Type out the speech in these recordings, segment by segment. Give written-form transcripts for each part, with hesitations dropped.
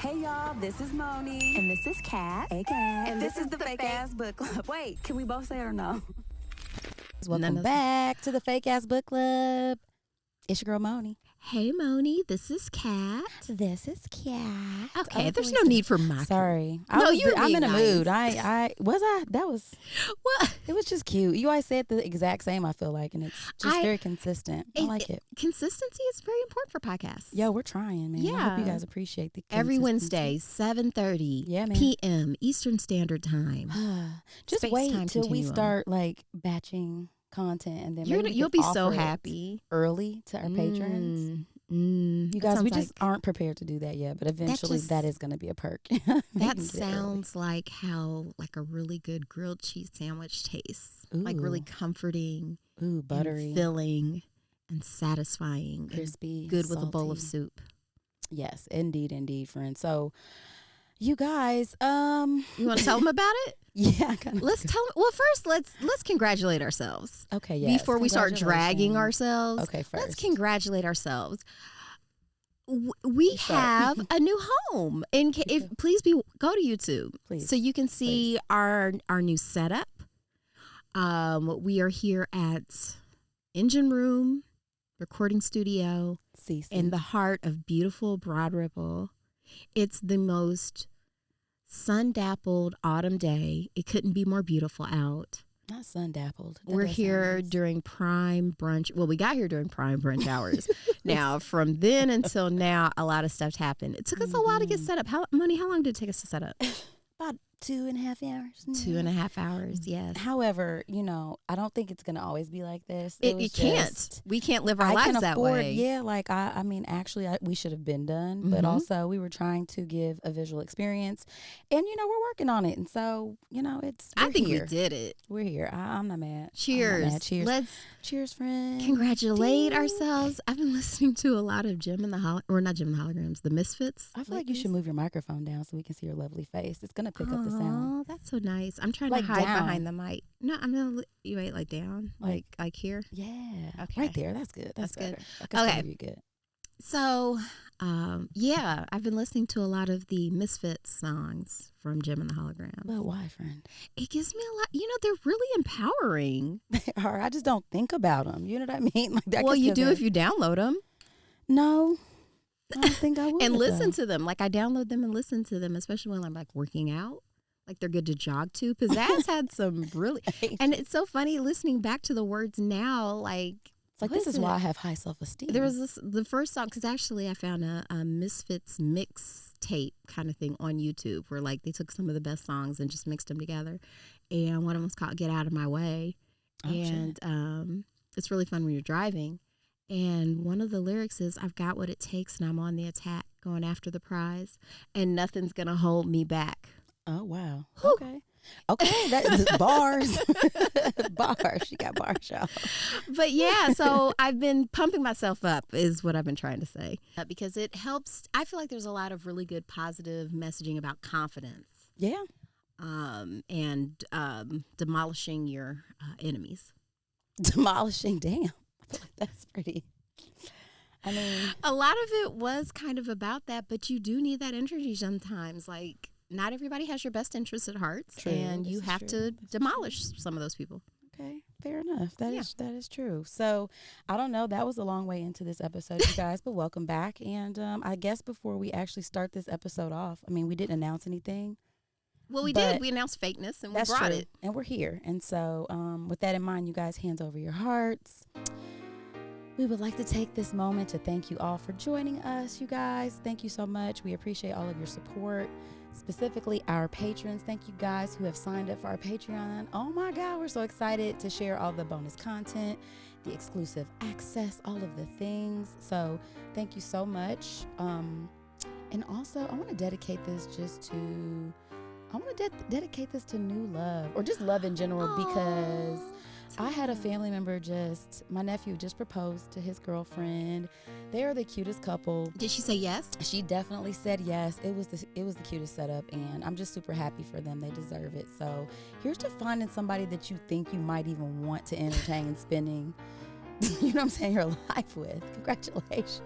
Hey y'all, this is Moni. And this is Kat. AKA. And this is the Fake Ass Book Club. Wait, can we both say it or no? Welcome back to the Fake Ass Book Club. It's your girl Moni. Hey Moni, this is Kat. This is Kat. Okay, there's no need for my. Sorry. I'm in a nice. mood. That was What? It was just cute. You always say it the exact same, I feel like, and it's just very consistent. I like it. Consistency is very important for podcasts. Yo, we're trying, man. I hope you guys appreciate the Every consistency. Wednesday, 7:30 Yeah, man. p.m. Eastern Standard Time. Just Space wait time till we continuum. start like batching content, and then maybe we You'll can be so offer it happy early to our patrons. You guys, we just aren't prepared to do that yet, but eventually that is going to be a perk. That sounds like how a really good grilled cheese sandwich tastes. Ooh. Like really comforting, buttery, and filling, and satisfying, crispy, and good with salty. a bowl of soup. Yes, indeed, friends. So, you guys, you want to tell them about it? Yeah, let's tell them. Well, first, let's congratulate ourselves. Okay, yes. Before we start dragging ourselves. Okay, first. Let's congratulate ourselves. We have a new home. And please go to YouTube, please, so you can see our new setup. We are here at Engine Room Recording Studio in the heart of beautiful Broad Ripple. It's the most sun-dappled autumn day. It couldn't be more beautiful out. Not sun-dappled. We're here during prime brunch. Well, we got here during prime brunch hours. Now, from then until now, a lot of stuff's happened. It took us a while to get set up. How long did it take us to set up? About 2.5 hours. 2.5 hours, yes. However, I don't think it's going to always be like this. It can't. We can't live our lives that way. Yeah, actually, we should have been done. But also, we were trying to give a visual experience. And, we're working on it. And so, I think here. we did it. We're here. I'm not mad. Cheers. Cheers. Cheers, friends. Congratulate ourselves. I've been listening to a lot of the Misfits. I feel like you should move your microphone down so we can see your lovely face. It's going to pick up the sound. Oh, that's so nice. I'm trying to hide behind the mic. No, I'm going to, you wait, like down? Like here? Yeah. Okay. Right there. That's good. That's good. Okay. You good. So, I've been listening to a lot of the Misfits songs from Jim and the Holograms. But why, friend? It gives me a lot. They're really empowering. They are. I just don't think about them. You know what I mean? Well, you do if you download them. No. I don't think I would. And listen to them. I download them and listen to them, especially when I'm working out. They're good to jog to. Pizzazz had some really, and it's so funny listening back to the words now. This is why I have high self-esteem. There was the first song, because actually I found a Misfits mix tape kind of thing on YouTube where they took some of the best songs and just mixed them together. And one of them was called Get Out of My Way. And it's really fun when you're driving. And one of the lyrics is, I've got what it takes and I'm on the attack, going after the prize, and nothing's going to hold me back. Oh, wow. Whew. Okay, that's bars. Bars. She got bars, y'all. But so I've been pumping myself up is what I've been trying to say. Because it helps. I feel like there's a lot of really good positive messaging about confidence. Yeah. And demolishing your enemies. Demolishing, damn. I feel like that's pretty. I mean, a lot of it was kind of about that, but you do need that energy sometimes. Not everybody has your best interests at heart, and you have to demolish some of those people. Okay, fair enough. That is true. So, I don't know. That was a long way into this episode, you guys, but welcome back. And I guess before we actually start this episode off, we didn't announce anything. Well, we did. We announced fakeness, and we brought it. And we're here. And so, with that in mind, you guys, hands over your hearts. We would like to take this moment to thank you all for joining us, you guys. Thank you so much. We appreciate all of your support, specifically our patrons. Thank you guys who have signed up for our Patreon. Oh my God, we're so excited to share all the bonus content, the exclusive access, all of the things. So thank you so much. And also, I want to dedicate this dedicate this to new love, or just love in general, because I had a family member my nephew just proposed to his girlfriend. They are the cutest couple. Did she say yes? She definitely said yes. It was the cutest setup, and I'm just super happy for them. They deserve it. So here's to finding somebody that you think you might even want to entertain and spending, your life with. Congratulations.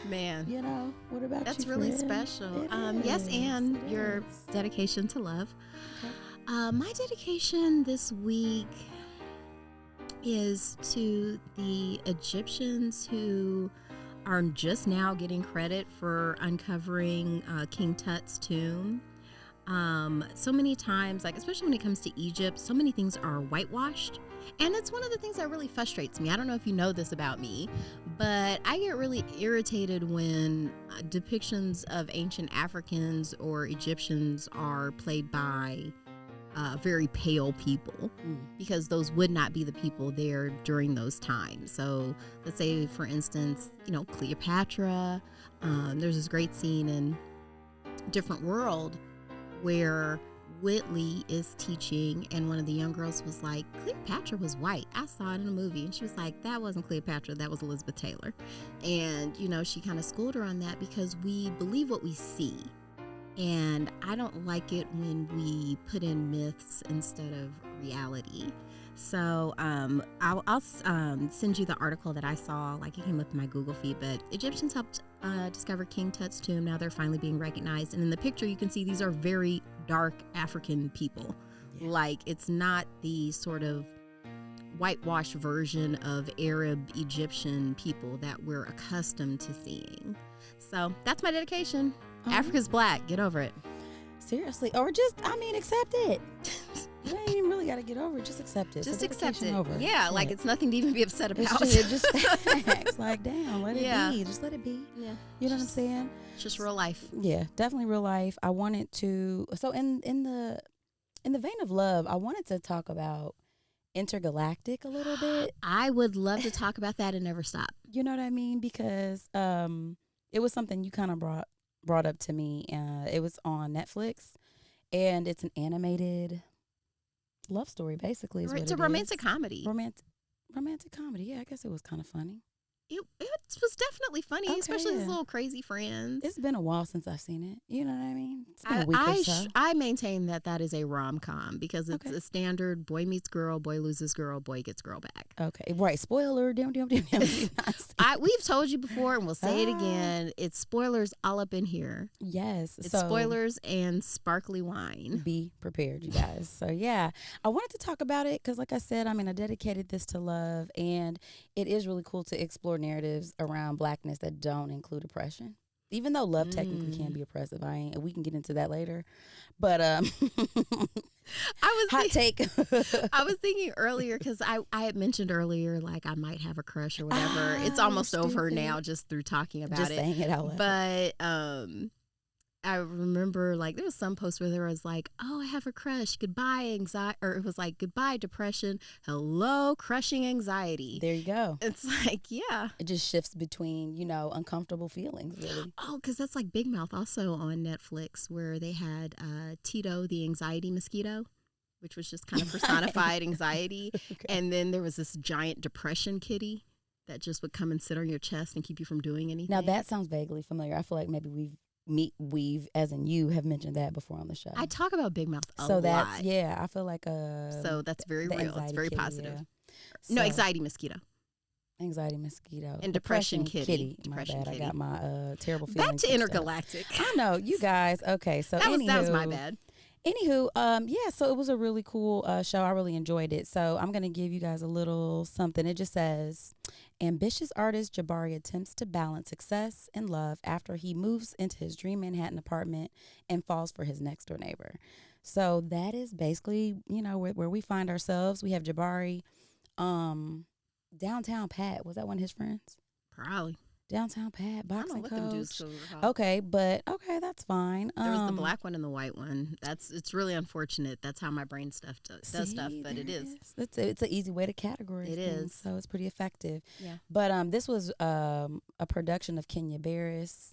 Man. You know, what about That's you, really friend? special. It Yes, is, and it your is. dedication to love. Okay. My dedication this week is to the Egyptians who are just now getting credit for uncovering King Tut's tomb. So many times, like especially when it comes to Egypt, so many things are whitewashed. And it's one of the things that really frustrates me. I don't know if you know this about me, but I get really irritated when depictions of ancient Africans or Egyptians are played by very pale people, because those would not be the people there during those times. So let's say, for instance, Cleopatra. There's this great scene in Different World where Whitley is teaching, and one of the young girls was like, Cleopatra was white. I saw it in a movie. And she was like, that wasn't Cleopatra, that was Elizabeth Taylor. And, she kind of schooled her on that because we believe what we see. And I don't like it when we put in myths instead of reality. So I'll send you the article that I saw, like it came up in my Google feed, but Egyptians helped discover King Tut's tomb. Now they're finally being recognized. And in the picture, you can see these are very dark African people. Yeah. Like it's not the sort of whitewashed version of Arab Egyptian people that we're accustomed to seeing. So that's my dedication. Africa's black. Get over it. Seriously. Or just, accept it. You ain't even really got to get over it. Just accept it. Just accept it. Over. Yeah, like it's nothing to even be upset about. It's just facts. Like, damn, let it be. Just let it be. Yeah. You know what I'm saying? It's just real life. Yeah, definitely real life. I wanted to, so in the vein of love, I wanted to talk about Intergalactic a little bit. I would love to talk about that and never stop. You know what I mean? Because it was something you kind of brought up to me. It was on Netflix, and it's an animated love story, basically. It's a romantic comedy. Romantic comedy. Yeah, I guess it was kind of funny. It was definitely funny, Okay, especially his little crazy friends. It's been a while since I've seen it. You know what I mean? It's been a week or so. I maintain that is a rom-com because it's a standard boy meets girl, boy loses girl, boy gets girl back. Okay, right. Spoiler. Damn. We've told you before, and we'll say it again. It's spoilers all up in here. Yes. It's spoilers and sparkly wine. Be prepared, you guys. So, yeah, I wanted to talk about it because, like I said, I dedicated this to love, and it is really cool to explore narratives around blackness that don't include oppression. Even though love technically can be oppressive, we can get into that later. But hot take. I was thinking earlier because I had mentioned earlier, like I might have a crush or whatever. It's almost over now just through talking about just saying it out loud. But I remember like there was some post where there was like, oh, I have a crush, goodbye anxiety, or it was like goodbye depression, hello crushing anxiety. There you go. It's like, yeah. It just shifts between, uncomfortable feelings, really. Oh, because that's like Big Mouth also on Netflix, where they had Tito the anxiety mosquito, which was just kind of personified anxiety. Okay. And then there was this giant depression kitty that just would come and sit on your chest and keep you from doing anything. Now that sounds vaguely familiar. I feel like maybe we've as in you have mentioned that before on the show. I talk about Big Mouth a lot. So that's, yeah, I feel like so that's very real. It's very kitty, positive. Yeah. No, anxiety mosquito. Anxiety mosquito. And depression kitty. Depression kitty. I got my terrible Back feelings. to Intergalactic. I know, you guys. Okay, so that was my bad. Anywho, yeah, so it was a really cool show. I really enjoyed it. So I'm going to give you guys a little something. It just says, ambitious artist Jabari attempts to balance success and love after he moves into his dream Manhattan apartment and falls for his next door neighbor. So that is basically, where we find ourselves. We have Jabari, Downtown Pat. Was that one of his friends? Probably. Downtown Pat, boxing coach. Them dudes okay, that's fine. There's the black one and the white one. It's really unfortunate. That's how my brain does stuff, but it is. It's an easy way to categorize it things, is. so it's pretty effective. Yeah. But this was a production of Kenya Barris,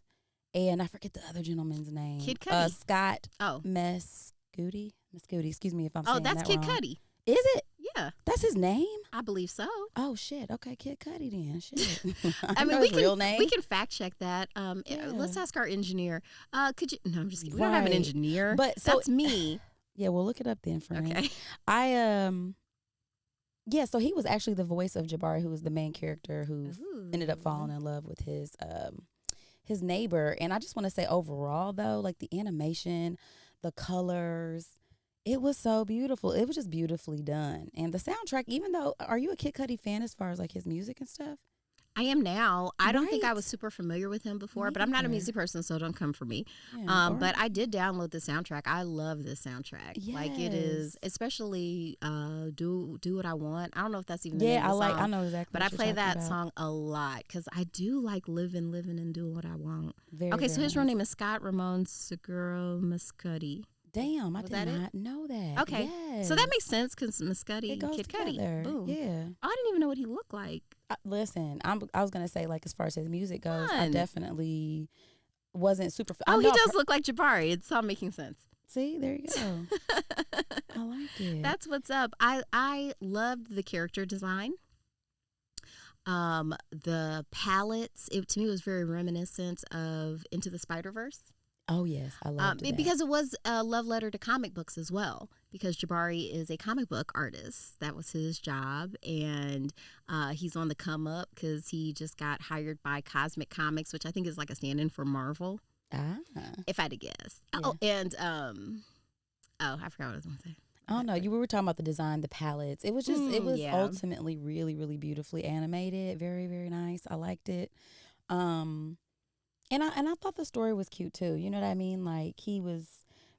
and I forget the other gentleman's name. Kid Cudi. Scott. Mescudi. Excuse me if I'm saying that wrong. Oh, that's Kid Cudi. Is it? Yeah. That's his name? I believe so. Oh, shit. Okay, Kid Cudi then. Shit. I mean, real name. We can fact check that. Yeah. Let's ask our engineer. Could you? No, I'm just kidding. We don't have an engineer. But so, that's me. Yeah, we'll look it up then, friend. Okay. Yeah, so he was actually the voice of Jabari, who was the main character who ended up falling in love with his neighbor. And I just want to say overall, though, like the animation, the colors, it was so beautiful. It was just beautifully done. And the soundtrack, even though, are you a Kid Cudi fan as far as like his music and stuff? I am now. I don't think I Right. was super familiar with him before, Me but I'm not a either. music person, so don't come for me. Yeah, But I did download the soundtrack. I love this soundtrack. Like it is, Yes. especially "Do What I Want." I don't know if that's even the name yeah, of the song, I know exactly. but what I you're play talking that about. song a lot because I do like living, and doing what I want. Very, Okay, so very his real nice. name is Scott Ramon Seguro Muscudi. Damn, I Was did that it? not know that. Okay, Yes. so that makes sense because it Muscudi, goes Kid together. Cudi. Boom. Yeah. Oh, I didn't even know what he looked like. Listen, I was gonna say, like, as far as his music goes, I Fun. definitely wasn't super. Oh, I he know I've does look like Jabari. It's all making sense. See, there you go. I like it. That's what's up. I loved the character design. The palettes, to me was very reminiscent of Into the Spider-Verse. Oh yes, I loved that. Because it was a love letter to comic books as well. Because Jabari is a comic book artist. That was his job. And he's on the come up because he just got hired by Cosmic Comics, which I think is like a stand-in for Marvel, if I had to guess. Yeah. Oh, and I forgot what I was going to say. I don't know. We were talking about the design, the palettes. It was just, it was yeah. ultimately really, really beautifully animated. Very, very nice. I liked it. And I thought the story was cute too. You know what I mean? Like he was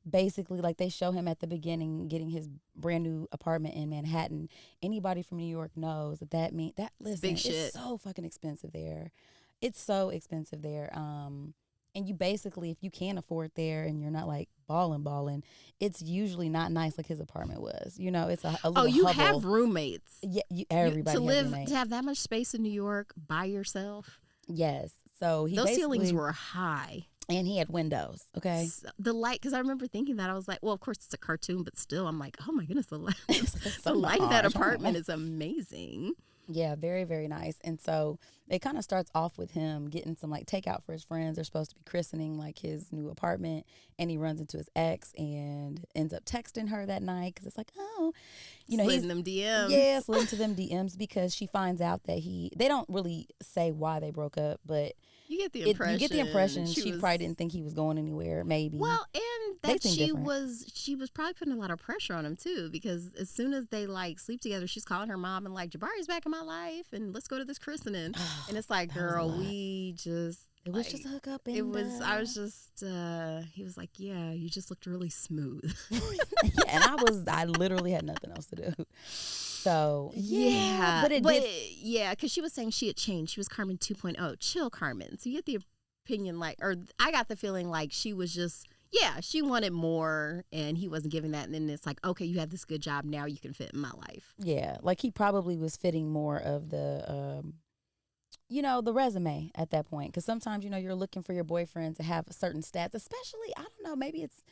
basically like they show him at the beginning getting his brand new apartment in Manhattan. Anybody from New York knows that listen, big shit. it's so fucking expensive there. It's so expensive there. And you basically, if you can't afford there and you're not like balling, it's usually not nice like his apartment was. You know, it's a little Oh, you hovel. have roommates. Yeah, everybody to has live roommates. to have that much space in New York by yourself. Yes. So Those ceilings were high. and he had windows. Okay. The light, because I remember thinking that I was like, well, of course it's a cartoon, but still, I'm like, oh my goodness, the light, the light of that apartment is amazing. Yeah, very, very nice. And so it kind of starts off with him getting some like takeout for his friends. They're supposed to be christening like his new apartment, and he runs into his ex and ends up texting her that night because it's like, oh, you know, Sliding them DMs. Yeah, slid to them DMs because she finds out that they don't really say why they broke up, but You get the impression. she probably didn't think he was going anywhere. Maybe. Well, and They that seem she different. was probably putting a lot of pressure on him too, because as soon as they like sleep together, she's calling her mom and like, Jabari's back in my life, and let's go to this christening. And it's like, That was a girl, lot. we just. It was like, just a hookup. And, It was. I was just. He was like, "Yeah, you just looked really smooth." yeah, and I literally had nothing else to do. So yeah, but yeah, because she was saying she had changed. She was Carmen 2.0. Chill, Carmen. So you get the opinion like, or I got the feeling like she was just. Yeah, she wanted more, and he wasn't giving that. And then it's like, okay, you have this good job. Now you can fit in my life. yeah, like he probably was fitting more of the, the resume at that point. Because sometimes, you're looking for your boyfriend to have certain stats, especially, I don't know, maybe it's,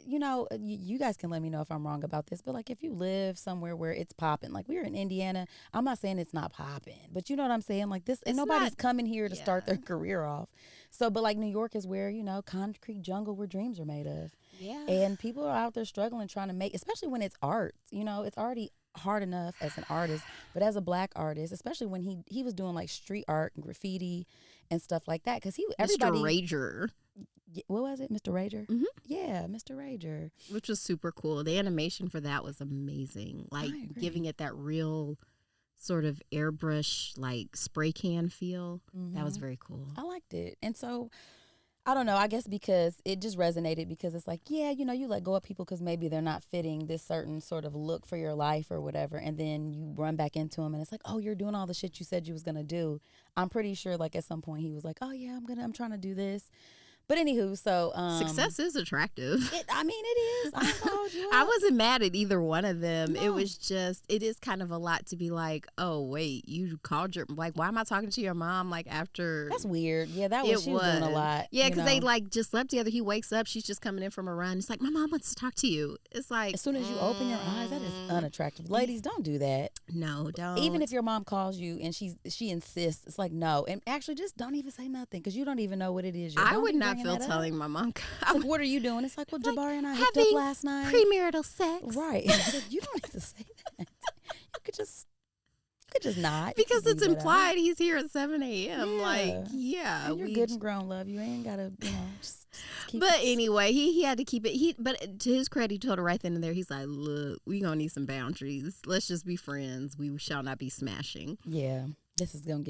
you guys can let me know if I'm wrong about this, but like if you live somewhere where it's popping, like we're in Indiana, I'm not saying it's not popping, but you know what I'm saying? Like this, and It's nobody's not- coming here to start their yeah. career off. So, but like New York is where, concrete jungle where dreams are made of. Yeah. And people are out there struggling, trying to make, especially when it's art. It's already hard enough as an artist, but as a black artist, especially when he was doing like street art and graffiti and stuff like that, because everybody. Mr. Rager, What was it, Mr. Rager? Mhm. Yeah, Mr. Rager. which was super cool. The animation for that was amazing. Like agree. giving it that real sort of airbrush, like spray can feel. That was Mhm. very cool. I liked it, and so. I don't know. I guess because it just resonated because it's like, yeah, you let go of people because maybe they're not fitting this certain sort of look for your life or whatever. And then you run back into them and it's like, oh, you're doing all the shit you said you was going to do. I'm pretty sure like at some point he was like, oh, yeah, I'm trying to do this. But anywho, so. Success is attractive. It is. I'm gonna hold you I up. wasn't mad at either one of them. It No. was just, it is kind of a lot to be like, oh, wait, you called your, like, why am I talking to your mom, like, after. That's weird. Yeah, she was doing a lot. Yeah, because they, know. like, just slept together. He wakes up, she's just coming in from a run. It's like, my mom wants to talk to you. It's like. As soon as you open your eyes, that is unattractive. Ladies, don't do that. No, don't. Even if your mom calls you and she insists, it's like no. And actually, just don't even say nothing because you don't even know what it is. I would not feel telling my mom. It's like, what are you doing? It's like, well, Jabari and I hooked up having last night. premarital sex. Right. It's like, you don't need to say that. You could could just not. Because it's leave that out. implied he's here at 7 a.m. Yeah. Like, yeah. And you're good and grown, love. You ain't gotta, just keep But it. anyway, he had to keep it. But to his credit, he told her right then and there, he's like, look, we gonna need some boundaries. Let's just be friends. We shall not be smashing. Yeah. This is not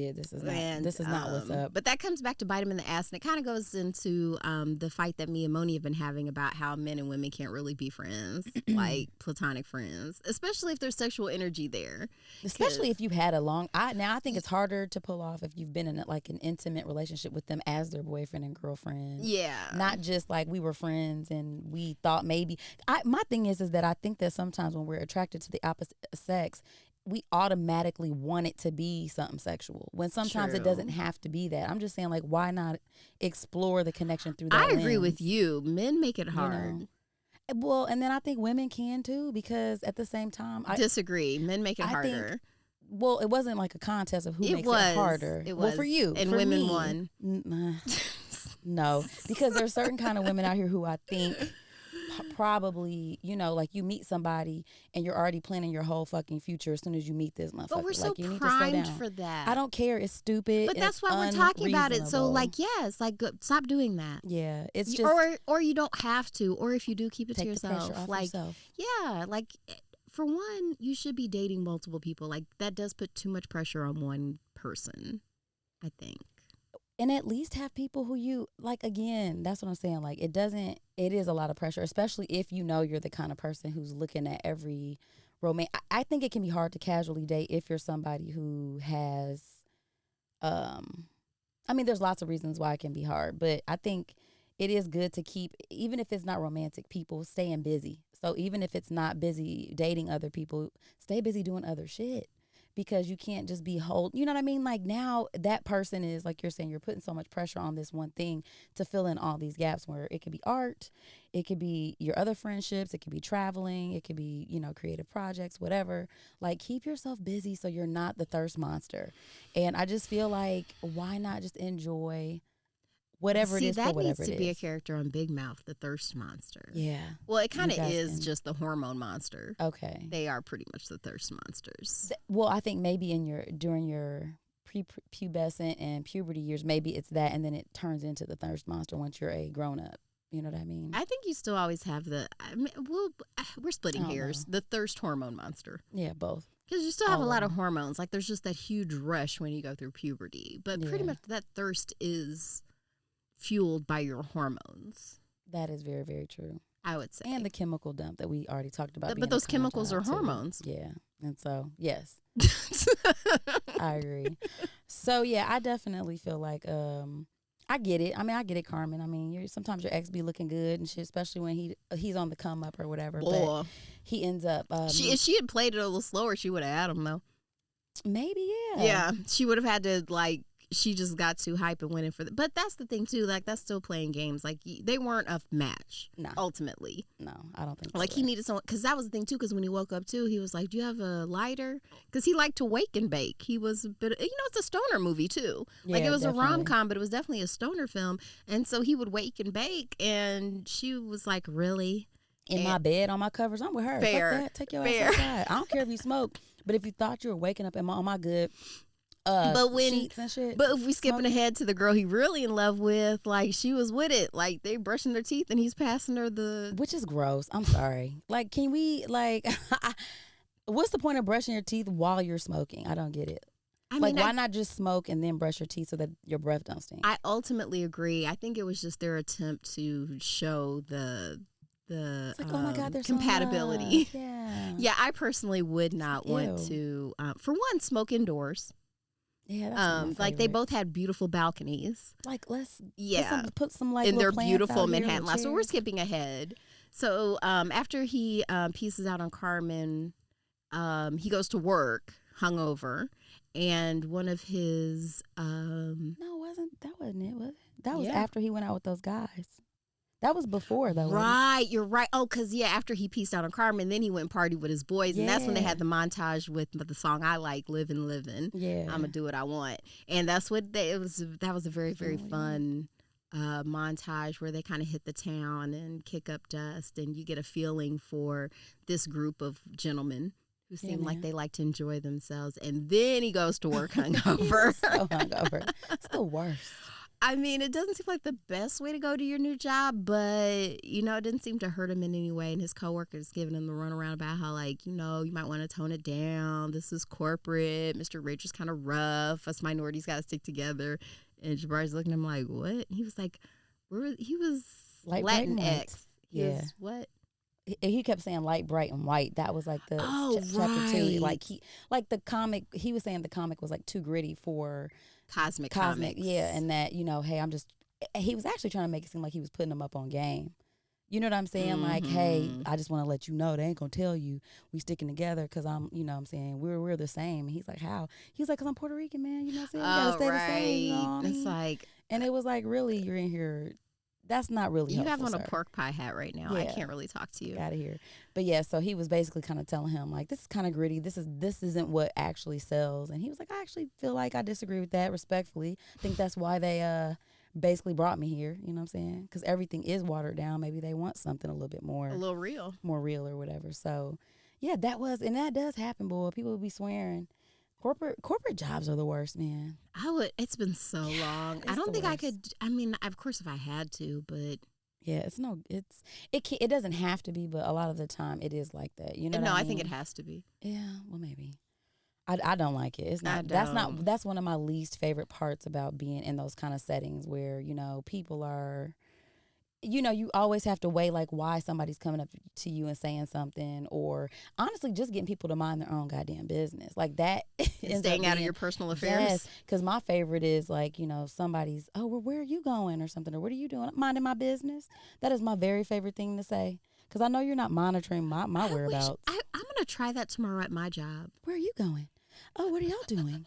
what's up. But that comes back to bite him in the ass, and it kind of goes into the fight that me and Moni have been having about how men and women can't really be friends, like platonic friends, especially if there's sexual energy there. Especially if you've had I think it's harder to pull off if you've been in like an intimate relationship with them as their boyfriend and girlfriend. Yeah. Not just like we were friends and we thought maybe. My thing is that I think that sometimes when we're attracted to the opposite sex, we automatically want it to be something sexual when sometimes it doesn't have to be that. I'm just saying, like, why not explore the connection through that I agree lens? with you. Men make it hard. Well, and then I think women can too, because at the same time, I disagree. Men make it harder. Well, it wasn't like a contest of who makes it harder. It was. Well, for you. And for women me, won. No, because there's certain kind of women out here who I think probably, like you meet somebody and you're already planning your whole fucking future as soon as you meet this motherfucker. But we're so you need primed to slow down. for that. I don't care. It's stupid. But that's why we're talking about it. So, like, yes, like, stop doing that. Yeah, it's just or you don't have to, or if you do, keep it to take the pressure yourself. off Like, yourself. yeah, like for one, you should be dating multiple people. Like that does put too much pressure on one person, I think. And at least have people who you like. Again, that's what I'm saying. Like it is a lot of pressure, especially if you're the kind of person who's looking at every romance. I think it can be hard to casually date if you're somebody who has, there's lots of reasons why it can be hard, but I think it is good to keep, even if it's not romantic, people staying busy. So even if it's not busy dating other people, stay busy doing other shit. Because you can't just be you know what I mean? Like now that person is, like you're saying, you're putting so much pressure on this one thing to fill in all these gaps where it could be art, it could be your other friendships, it could be traveling, it could be, creative projects, whatever. Like keep yourself busy so you're not the thirst monster. And I just feel like, why not just enjoy whatever it is for whatever it is. That needs to be a character on Big Mouth, the thirst monster. Yeah. Well, it kind of is just the hormone monster. Okay. They are pretty much the thirst monsters. Well, I think maybe during your prepubescent and puberty years, maybe it's that, and then it turns into the thirst monster once you're a grown up. You know what I mean? I think you still always have we're splitting hairs. The thirst hormone monster. Yeah, both. Because you still have a lot of hormones. Like there's just that huge rush when you go through puberty. But pretty much that thirst is fueled by your hormones. That is very, very true. I would say. And the chemical dump that we already talked about. But those chemicals are hormones. Yeah. And so, yes. I agree. So, yeah, I definitely feel like I get it. I get it, Carmen. Sometimes your ex be looking good and shit, especially when he's on the come up or whatever. But he ends up. If she had played it a little slower, she would have had him, though. Maybe, yeah. Yeah. She would have had to, she just got too hype and went in for but that's the thing too, like that's still playing games. Like they weren't a match. No. Ultimately. No, I don't think so. Like he needed someone, because that was the thing too, because when he woke up too, he was like, do you have a lighter? Because he liked to wake and bake. He was a bit, it's a stoner movie too. Yeah, like it was definitely a rom-com, but it was definitely a stoner film. And so he would wake and bake, and she was like, really? In my bed on my covers, I'm with her. Fair. Fuck that. Take your ass outside. I don't care if you smoke, but if you thought you were waking up on my good sheets and shit. But if we skipping ahead to the girl he really in love with, like she was with it, like they brushing their teeth and he's passing her which is gross. I'm sorry. Like, can we what's the point of brushing your teeth while you're smoking? I don't get it. Why not just smoke and then brush your teeth so that your breath don't stink? I ultimately agree. I think it was just their attempt to show the it's like, oh my God, there's compatibility. So yeah. I personally would not want to, for one, smoke indoors. Yeah, that's they both had beautiful balconies. Like let's put some in their beautiful Manhattan life. So we're skipping ahead. So after he pieces out on Carmen, he goes to work hungover, and one of his wasn't it? Was it? That was after he went out with those guys. That was before, though. Right, you're right. Oh, because, after he pieced out on Carmen, then he went and partied with his boys. And that's when they had the montage with the song I like, Livin' Livin'. Yeah. I'm going to do what I want. And that's what that was a very, very fun montage where they kind of hit the town and kick up dust. And you get a feeling for this group of gentlemen who seem like they like to enjoy themselves, and then he goes to work hungover. So hungover. It's the worst. I mean, it doesn't seem like the best way to go to your new job, but, you know, it didn't seem to hurt him in any way. And his coworkers giving him the runaround about how, like, you know, you might want to tone it down. This is corporate. Mr. Rich is kind of rough. Us minorities got to stick together. And Jabari's looking at him like, what? He was like, he was Light, bright, and white. Latinx. He was what? He kept saying light, bright, and white. That was like the chapter 2. Like the comic, he was saying the comic was like too gritty for Cosmic. Yeah, and that, you know, hey, he was actually trying to make it seem like he was putting them up on game. You know what I'm saying? Like, hey, I just want to let you know they ain't gonna tell you we sticking together because I'm, you know what I'm saying, we're the same. And he's like, how? He's like, because I'm Puerto Rican, man. You know what I'm saying? We gotta stay the same. You know what I mean? It's like, and it was like, really, you're in here. That's not really you helpful, have on sir. a pork pie hat right now. Yeah. I can't really talk to you. Out of here. But yeah, so he was basically kind of telling him like, this is kind of gritty. This isn't what actually sells. And he was like, I actually feel like I disagree with that respectfully. I think that's why they basically brought me here. You know what I'm saying? Because everything is watered down. Maybe they want something a little bit more, a little real, more real or whatever. So yeah, that does happen, boy. People would be swearing. Corporate jobs are the worst, man. It's been so long. I don't think I could. I mean, of course, if I had to, but. Yeah, it doesn't have to be, but a lot of the time it is like that. You know? No, what I think mean? it has to be. Yeah, well, maybe. I don't like it. It's not. That's one of my least favorite parts about being in those kind of settings where, you know, people are. You know, you always have to weigh like why somebody's coming up to you and saying something, or honestly just getting people to mind their own goddamn business like that. Staying out of your personal affairs. Yes, because my favorite is like, you know, somebody's, oh, well, where are you going or something, or what are you doing? I'm minding my business. That is my very favorite thing to say, because I know you're not monitoring my whereabouts. I'm gonna try that tomorrow at my job. Where are you going? Oh, what are y'all doing?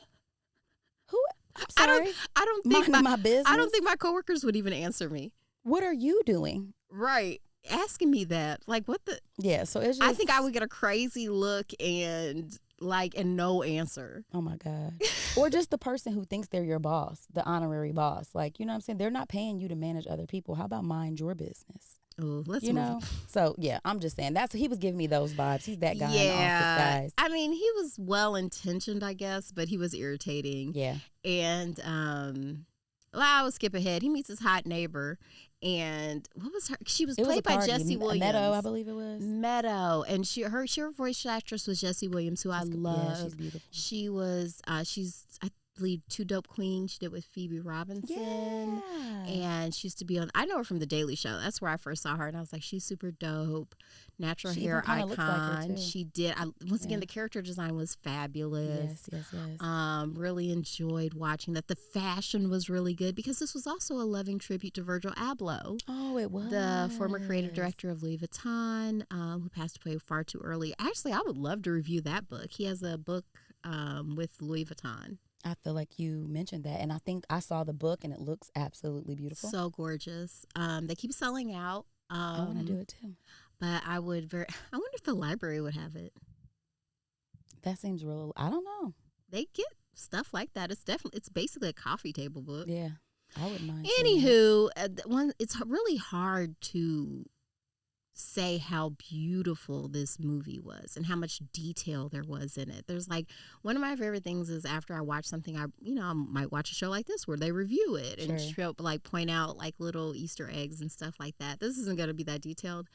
Who? I'm sorry. I don't think my business. I don't think my coworkers would even answer me. What are you doing? Right. Asking me that. Like, what the? Yeah, so it's just. I think I would get a crazy look and no answer. Oh, my God. Or just the person who thinks they're your boss, the honorary boss. Like, you know what I'm saying? They're not paying you to manage other people. How about mind your business? Oh, let's you move know? on. So, yeah, I'm just saying. He was giving me those vibes. He's that guy in the office, guys. I mean, he was well-intentioned, I guess, but he was irritating. Yeah. And, I will skip ahead. He meets his hot neighbor. And what was her? She was played by Jessie Williams. Meadow, I believe it was. Meadow, and her voice actress was Jessie Williams, who I love. Yeah, she's beautiful. She was. She's I believe Two Dope Queen. She did with Phoebe Robinson. Yeah. And she used to be on. I know her from The Daily Show. That's where I first saw her, and I was like, she's super dope. Natural hair icon. Looks like her too. She did. Once again, the character design was fabulous. Yes. Really enjoyed watching that. The fashion was really good because this was also a loving tribute to Virgil Abloh. Oh, it was. The former creative director of Louis Vuitton, who passed away far too early. Actually, I would love to review that book. He has a book with Louis Vuitton. I feel like you mentioned that, and I think I saw the book, and it looks absolutely beautiful. So gorgeous. They keep selling out. I want to do it too. But I wonder if the library would have it. That seems real. I don't know. They get stuff like that. It's basically a coffee table book. Yeah, I wouldn't mind. Anywho, it's really hard to say how beautiful this movie was and how much detail there was in it. There's like, one of my favorite things is after I watch something, I might watch a show like this where they review it and point out like little Easter eggs and stuff like that. This isn't going to be that detailed,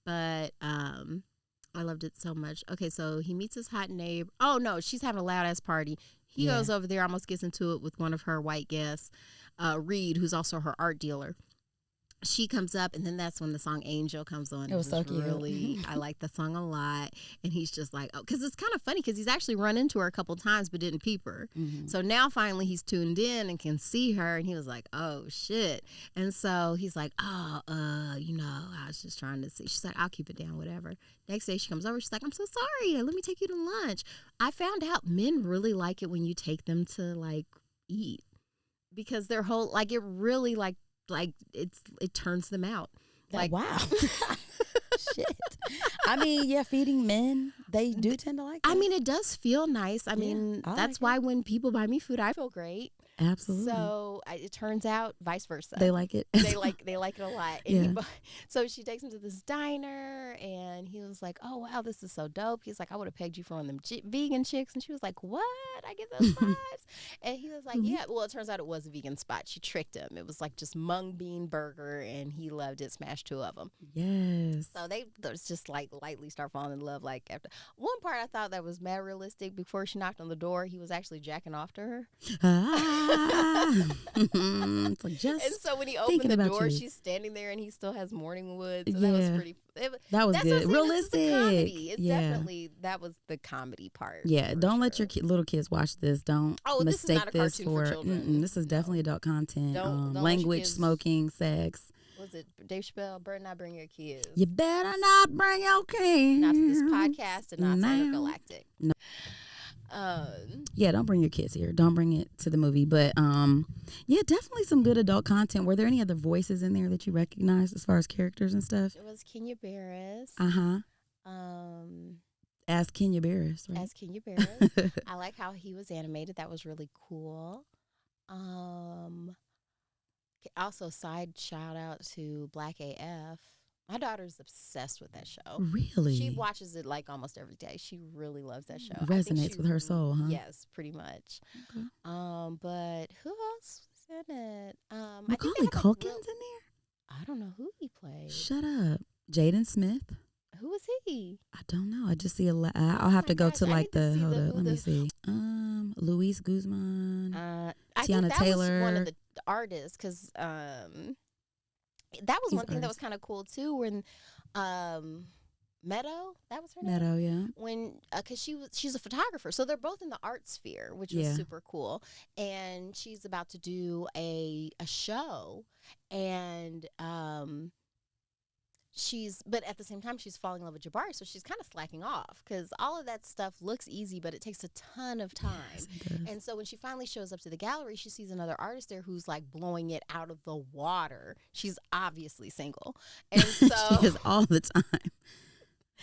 but I loved it so much. Okay, so he meets his hot neighbor. Oh no, she's having a loud ass party. He goes over there, almost gets into it with one of her white guests, Reed, who's also her art dealer. She comes up, and then that's when the song Angel comes on. It was so cute. Really, I like the song a lot. And he's just like, oh, because it's kind of funny because he's actually run into her a couple times but didn't peep her. Mm-hmm. So now finally he's tuned in and can see her, and he was like, oh, shit. And so he's like, I was just trying to see. She's like, I'll keep it down, whatever. Next day she comes over. She's like, I'm so sorry. Let me take you to lunch. I found out men really like it when you take them to, like, eat. Because their whole, like, it really, like it turns them out. Like, wow. Shit. I mean, yeah, feeding men, they do tend to like that. I mean, it does feel nice. I mean, that's why when people buy me food, I feel great. Absolutely. So it turns out vice versa. They like it. They like it a lot. And Yeah. so she takes him to this diner, and he was like, "Oh wow, this is so dope." He's like, "I would have pegged you for one of them vegan chicks," and she was like, "What? I get those vibes." And he was like, "Yeah." Well, it turns out it was a vegan spot. She tricked him. It was like just mung bean burger, and he loved it. Smashed 2 of them. Yes. So they was just like lightly start falling in love. Like after one part, I thought that was mad realistic. Before she knocked on the door, he was actually jacking off to her. It's like just And so when he opened the about door, you. she's standing there, and he still has morning wood. So Yeah. that was pretty. that was That's good. what I'm saying, this is Realistic. a comedy. It's Yeah. definitely that was the comedy part. Yeah, for don't let sure. your little kids watch this. Don't Oh, this is mistake not a this cartoon for children. This is definitely adult content. Don't let your Language, kids- smoking, sex. Was it Dave Chappelle? Better not bring your kids. You better not bring your kids. Not to this podcast and not to No. Entergalactic. No. Um, Yeah, don't bring your kids here. Don't bring it to the movie. But yeah, definitely some good adult content. Were there any other voices in there that you recognized as far as characters and stuff? it was Kenya Barris. As Kenya Barris, right? As Kenya Barris. I like how he was animated. That was really cool. Also, side shout out to Black AF. My daughter's obsessed with that show. Really? She watches it like almost every day. She really loves that show. It I think resonates she with her soul, huh? Yes, pretty much. Okay. But who else was in it? I think Macaulay they had, like, Culkin's real- in there? I don't know who he played. Shut up. Jaden Smith? Who was he? I don't know. I just see I'll have my to go gosh, to I like need to the see hold the- up. who Let me the- see. Luis Guzman. I Tiana think that Taylor. was one of the artists because that was He's one thing that was artist. kind of cool too. When Meadow, that was her name. Meadow, yeah. When because she's a photographer, so they're both in the art sphere, which was Yeah. super cool. And she's about to do a show, and but at the same time she's falling in love with Jabari, so she's kind of slacking off because all of that stuff looks easy, but it takes a ton of time. Yes, it does. And so when she finally shows up to the gallery, she sees another artist there who's like blowing it out of the water. She's obviously single, and so she is all the time.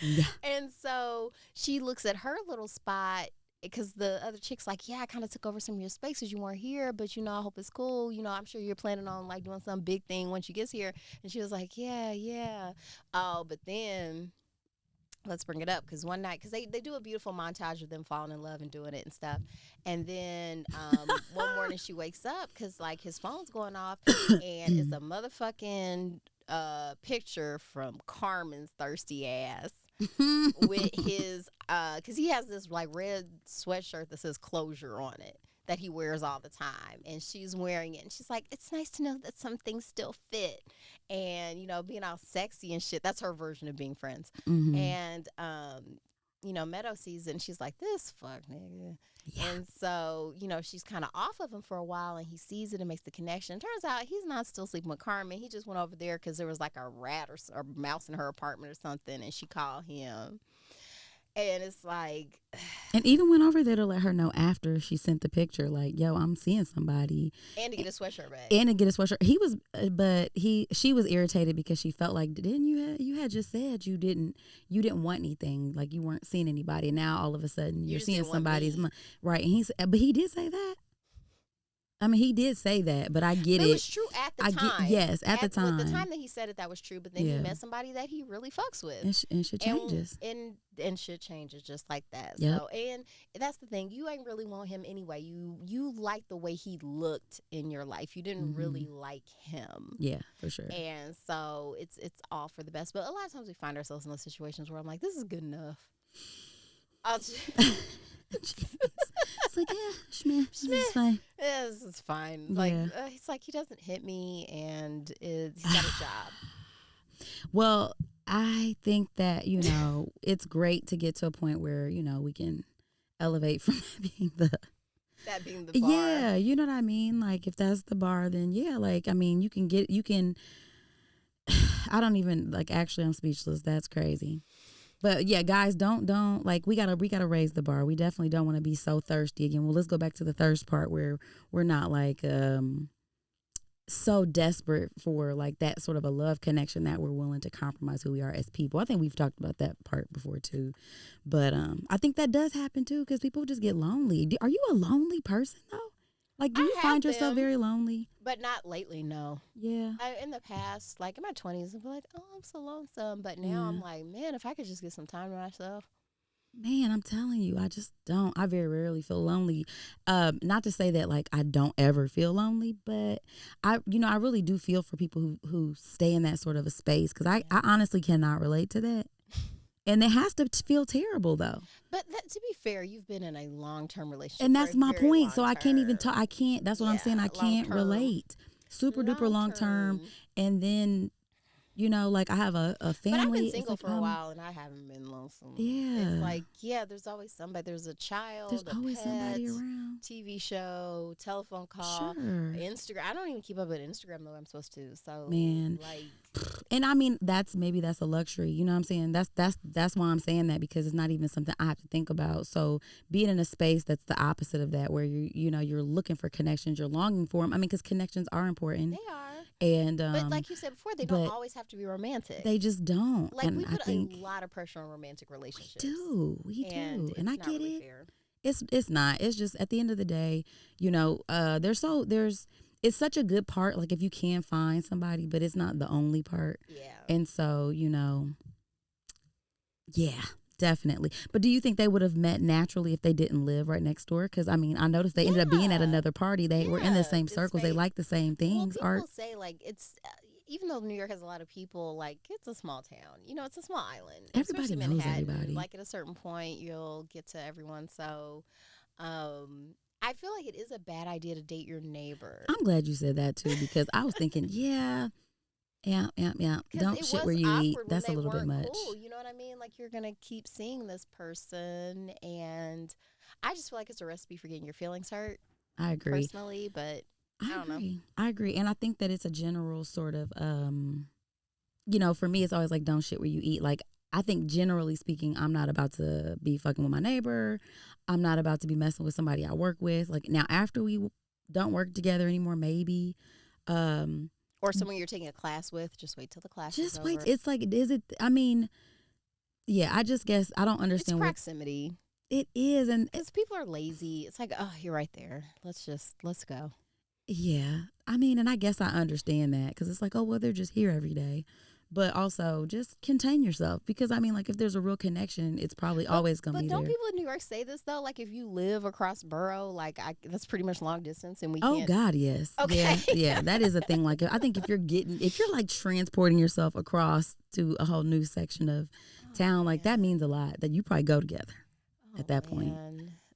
Yeah. and so she looks at her little spot because the other chick's like, yeah, I kind of took over some of your space because you weren't here, but I hope it's cool. I'm sure you're planning on like doing some big thing when she gets here. And she was like, yeah. Oh, but then let's bring it up because one night, because they do a beautiful montage of them falling in love and doing it and stuff. And then one morning she wakes up because like his phone's going off and it's a motherfucking picture from Carmen's thirsty ass. With his because he has this like red sweatshirt that says closure on it that he wears all the time, and she's wearing it, and she's like, it's nice to know that some things still fit, and being all sexy and shit. That's her version of being friends. Mhm. And Meadow sees it and she's like, this fuck nigga. Yeah. And so, she's kind of off of him for a while, and he sees it and makes the connection. Turns out he's not still sleeping with Carmen. He just went over there because there was like a rat or mouse in her apartment or something, and she called him. And it's like, And even went over there to let her know after she sent the picture, like, yo, I'm seeing somebody. and to get his sweatshirt back. And to get a sweatshirt. She was irritated because she felt like, didn't you had just said you didn't want anything, like you weren't seeing anybody, and now all of a sudden You you're just seeing didn't want somebody's me. right. And but he did say that. I mean, he did say that, but I get But it. it was true at the time. Yes, at the time. With the time that he said it, that was true. But then Yeah. he met somebody that he really fucks with. And shit changes. And shit changes just like that. Yep. So, and that's the thing. You ain't really want him anyway. You like the way he looked in your life. You didn't really like him. Yeah, for sure. And so it's all for the best. But a lot of times we find ourselves in those situations where I'm like, this is good enough. I'll just, It's like, yeah, this is fine. yeah, this is fine. Like Yeah. he's like, he doesn't hit me, and he's got a job. Well, I think that, it's great to get to a point where, we can elevate from being That being the bar. yeah, you know what I mean? Like, if that's the bar, then yeah, like, I mean, you can, I don't even, like, actually, I'm speechless. That's crazy. But yeah, guys, don't like, we gotta raise the bar. We definitely don't want to be so thirsty again. Well, let's go back to the thirst part where we're not like so desperate for like that sort of a love connection that we're willing to compromise who we are as people. I think we've talked about that part before too, but I think that does happen too because people just get lonely. Are you a lonely person though? Like, do I you have find yourself them. very lonely? But not lately, no. Yeah. In the past, like in my 20s, I'd be like, oh, I'm so lonesome. But now Yeah. I'm like, man, if I could just get some time to myself. Man, I'm telling you, I just don't. I very rarely feel lonely. Not to say that like I don't ever feel lonely, but I really do feel for people who stay in that sort of a space because I honestly cannot relate to that. And it has to feel terrible though. But to be fair, you've been in a long-term relationship. And for that's a my very point. So long I can't even term. talk. I can't. That's what I'm saying. I can't long-term. relate. Super duper long term. And then, like I have a family. But I've been It's single like, for a while and I haven't been lonesome. Yeah. It's like, there's always somebody. There's a child, There's a always pet, somebody around. TV show, telephone call, Sure. Instagram. I don't even keep up with Instagram though I'm supposed to. So Man. like, and I mean that's a luxury. You know what I'm saying? That's why I'm saying that because it's not even something I have to think about. So being in a space that's the opposite of that, where you're looking for connections, you're longing for them. I mean, because connections are important. they are. And but like you said before, they don't always have to be romantic. They just don't. Like and we put I think a lot of pressure on romantic relationships. We do, and I get really it. Fair. It's not. It's just at the end of the day, it's such a good part. Like if you can find somebody, but it's not the only part. Yeah. And so yeah. Definitely. But do you think they would have met naturally if they didn't live right next door? Because, I mean, I noticed they ended up being at another party. They were in the same circles. They like the same things. Well, people say, like, it's, even though New York has a lot of people, like, it's a small town. It's a small island. Everybody especially knows Manhattan. everybody. Like, at a certain point, you'll get to everyone. So, I feel like it is a bad idea to date your neighbor. I'm glad you said that, too, because I was thinking, yeah. Don't shit where you eat. That's a little bit much. Cool. You know what I mean? Like you're gonna keep seeing this person, and I just feel like it's a recipe for getting your feelings hurt. I agree personally, but I don't know. I agree, and I think that it's a general sort of, for me, it's always like don't shit where you eat. Like I think generally speaking, I'm not about to be fucking with my neighbor. I'm not about to be messing with somebody I work with. Like now, after we don't work together anymore, maybe. Or someone you're taking a class with, just wait till the class is over. It's like, I mean, yeah, I just guess I don't understand. It's proximity. It is. And because people are lazy. It's like, oh, you're right there. Let's go. Yeah. I mean, and I guess I understand that because it's like, oh, well, they're just here every day. But also just contain yourself because, I mean, like if there's a real connection, it's probably always going to be there. But don't people in New York say this, though? Like if you live across borough, like that's pretty much long distance and we can't. Oh, God, yes. Okay. Yeah, that is a thing. Like I think if you're like transporting yourself across to a whole new section of town, like that means a lot that you probably go together at that point.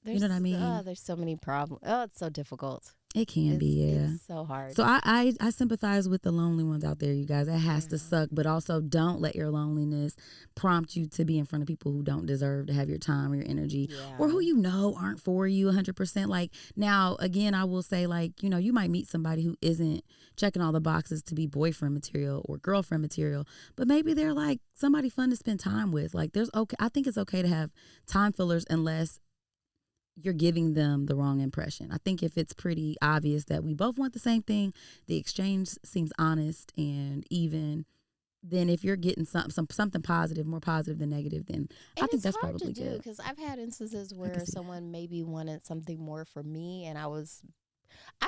You know what I mean? Oh, there's so many problems. Oh, it's so difficult. It can be, yeah. It's so hard. So I sympathize with the lonely ones out there, you guys. It has to suck, but also don't let your loneliness prompt you to be in front of people who don't deserve to have your time or your energy or who aren't for you 100%. Like now, again, I will say like, you might meet somebody who isn't checking all the boxes to be boyfriend material or girlfriend material, but maybe they're like somebody fun to spend time with. Like I think it's okay to have time fillers unless you're giving them the wrong impression. I think if it's pretty obvious that we both want the same thing, the exchange seems honest and even, then if you're getting something positive, more positive than negative, then I think that's probably good. Because I've had instances where someone maybe wanted something more from me, and I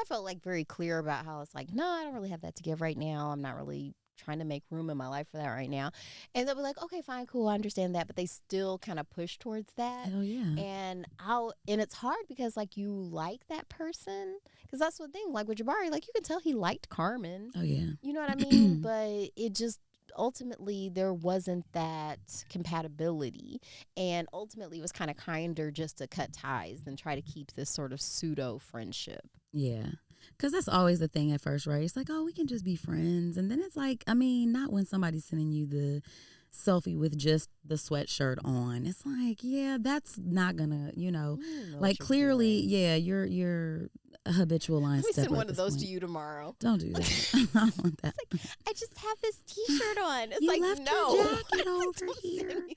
felt like very clear about how it's like, no, I don't really have that to give right now. I'm not really trying to make room in my life for that right now. And they'll be like, okay, fine, cool, I understand that. But they still kind of push towards that. Hell yeah. And it's hard because like you like that person. Because that's the thing, like with Jabari, like you can tell he liked Carmen. Oh yeah. You know what I mean? But it just, ultimately there wasn't that compatibility, and ultimately it was kind of kinder just to cut ties than try to keep this sort of pseudo friendship. Yeah. Because that's always the thing at first, right? It's like, oh, we can just be friends. And then it's like, I mean, not when somebody's sending you the selfie with just the sweatshirt on. It's like, yeah, that's not gonna, like clearly, yeah, you're a habitual line stepper. Let me send one of those to you tomorrow. Don't do that. I don't want that. It's like, I just have this T-shirt on. It's you like, left no. your jacket over here.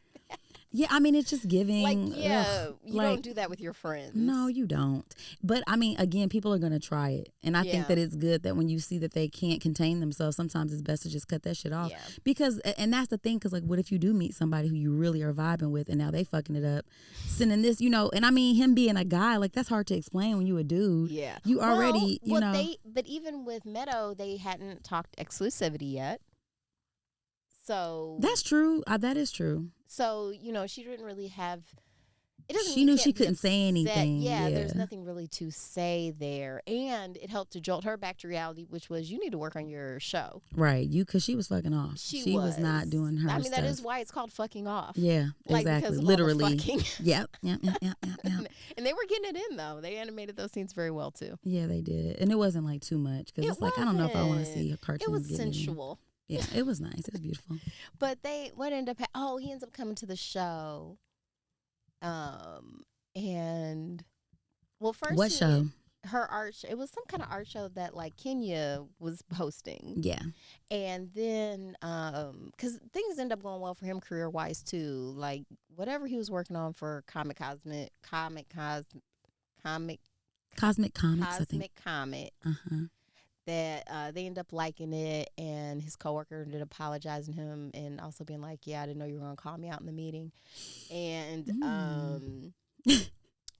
Yeah, I mean, it's just giving. Like, yeah, ugh, you don't do that with your friends. No, you don't. But I mean, again, people are going to try it. And I think that it's good that when you see that they can't contain themselves, sometimes it's best to just cut that shit off. Yeah. Because, and that's the thing, because like, what if you do meet somebody who you really are vibing with and now they fucking it up, sending this, you know, and I mean, him being a guy, like that's hard to explain when you a dude. Yeah. You already, you know. But even with Meadow, they hadn't talked exclusivity yet. So. That's true. That is true. So, you know, she didn't really have. It doesn't She mean knew you she can't be couldn't say upset. anything. Yeah, Yeah. there's nothing really to say there. And it helped to jolt her back to reality, which was you need to work on your show. Right. Because she was fucking off. She was not doing her I mean, stuff. that is why it's called fucking off. Yeah, Like, exactly. because of all the Literally. fucking. Yep. And they were getting it in, though. They animated those scenes very well, too. Yeah, they did. And it wasn't like too much because it's like, I don't know if I want to see a cartoon. It was getting in. sensual. Yeah, it was nice. It was beautiful. But what ended up, he ends up coming to the show. And, well, first. What show? Her art show. It was some kind of art show that, like, Kenya was hosting. Yeah. And then, because things end up going well for him career-wise, too. Like, whatever he was working on for Cosmic Comics, I think. Comic. Uh-huh. That they end up liking it, and his coworker ended up apologizing to him and also being like, yeah, I didn't know you were going to call me out in the meeting. And